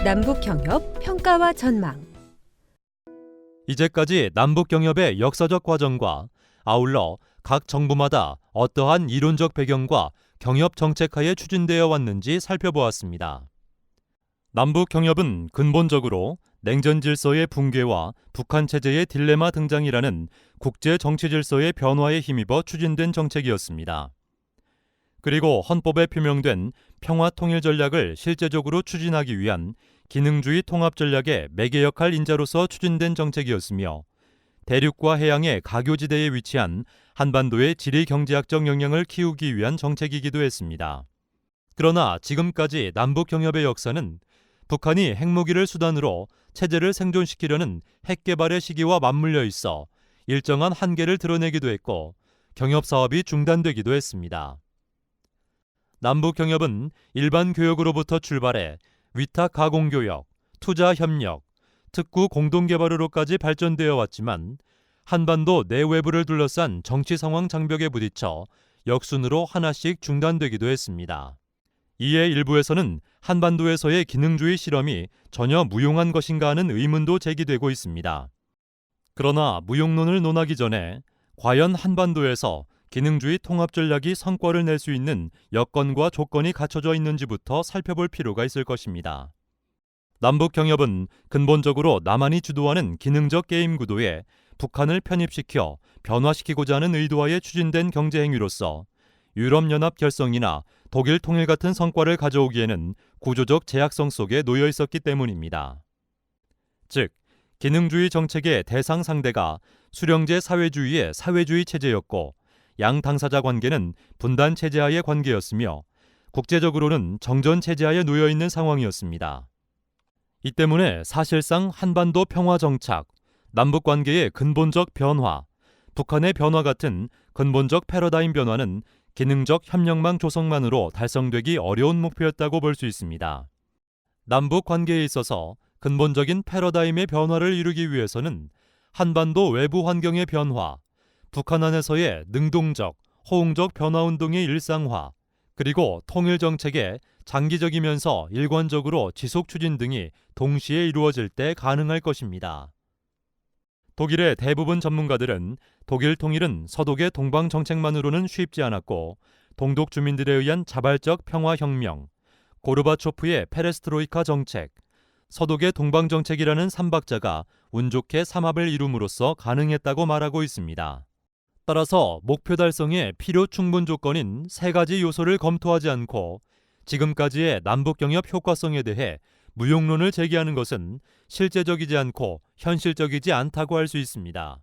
남북경협 평가와 전망. 이제까지 남북경협의 역사적 과정과 아울러 각 정부마다 어떠한 이론적 배경과 경협 정책하에 추진되어 왔는지 살펴보았습니다. 남북경협은 근본적으로 냉전 질서의 붕괴와 북한 체제의 딜레마 등장이라는 국제 정치 질서의 변화에 힘입어 추진된 정책이었습니다. 그리고 헌법에 표명된 평화 통일 전략을 실제적으로 추진하기 위한 기능주의 통합 전략의 매개 역할 인자로서 추진된 정책이었으며 대륙과 해양의 가교지대에 위치한 한반도의 지리 경제학적 영향을 키우기 위한 정책이기도 했습니다. 그러나 지금까지 남북경협의 역사는 북한이 핵무기를 수단으로 체제를 생존시키려는 핵 개발의 시기와 맞물려 있어 일정한 한계를 드러내기도 했고 경협 사업이 중단되기도 했습니다. 남북경협은 일반 교역으로부터 출발해 위탁 가공교역, 투자협력, 특구 공동개발으로까지 발전되어 왔지만 한반도 내외부를 둘러싼 정치 상황 장벽에 부딪혀 역순으로 하나씩 중단되기도 했습니다. 이에 일부에서는 한반도에서의 기능주의 실험이 전혀 무용한 것인가 하는 의문도 제기되고 있습니다. 그러나 무용론을 논하기 전에 과연 한반도에서 기능주의 통합 전략이 성과를 낼 수 있는 여건과 조건이 갖춰져 있는지부터 살펴볼 필요가 있을 것입니다. 남북경협은 근본적으로 남한이 주도하는 기능적 게임 구도에 북한을 편입시켜 변화시키고자 하는 의도하에 추진된 경제행위로서 유럽연합 결성이나 독일 통일 같은 성과를 가져오기에는 구조적 제약성 속에 놓여 있었기 때문입니다. 즉, 기능주의 정책의 대상 상대가 수령제 사회주의의 사회주의 체제였고 양 당사자 관계는 분단 체제하의 관계였으며 국제적으로는 정전 체제하에 놓여 있는 상황이었습니다. 이 때문에 사실상 한반도 평화 정착, 남북 관계의 근본적 변화, 북한의 변화 같은 근본적 패러다임 변화는 기능적 협력망 조성만으로 달성되기 어려운 목표였다고 볼 수 있습니다. 남북 관계에 있어서 근본적인 패러다임의 변화를 이루기 위해서는 한반도 외부 환경의 변화, 북한 안에서의 능동적, 호응적 변화운동의 일상화, 그리고 통일정책의 장기적이면서 일관적으로 지속 추진 등이 동시에 이루어질 때 가능할 것입니다. 독일의 대부분 전문가들은 독일 통일은 서독의 동방 정책만으로는 쉽지 않았고 동독 주민들에 의한 자발적 평화혁명, 고르바초프의 페레스트로이카 정책, 서독의 동방 정책이라는 삼박자가 운 좋게 삼합을 이룸으로써 가능했다고 말하고 있습니다. 따라서 목표 달성의 필요 충분 조건인 세 가지 요소를 검토하지 않고 지금까지의 남북경협 효과성에 대해 무용론을 제기하는 것은 실제적이지 않고 현실적이지 않다고 할 수 있습니다.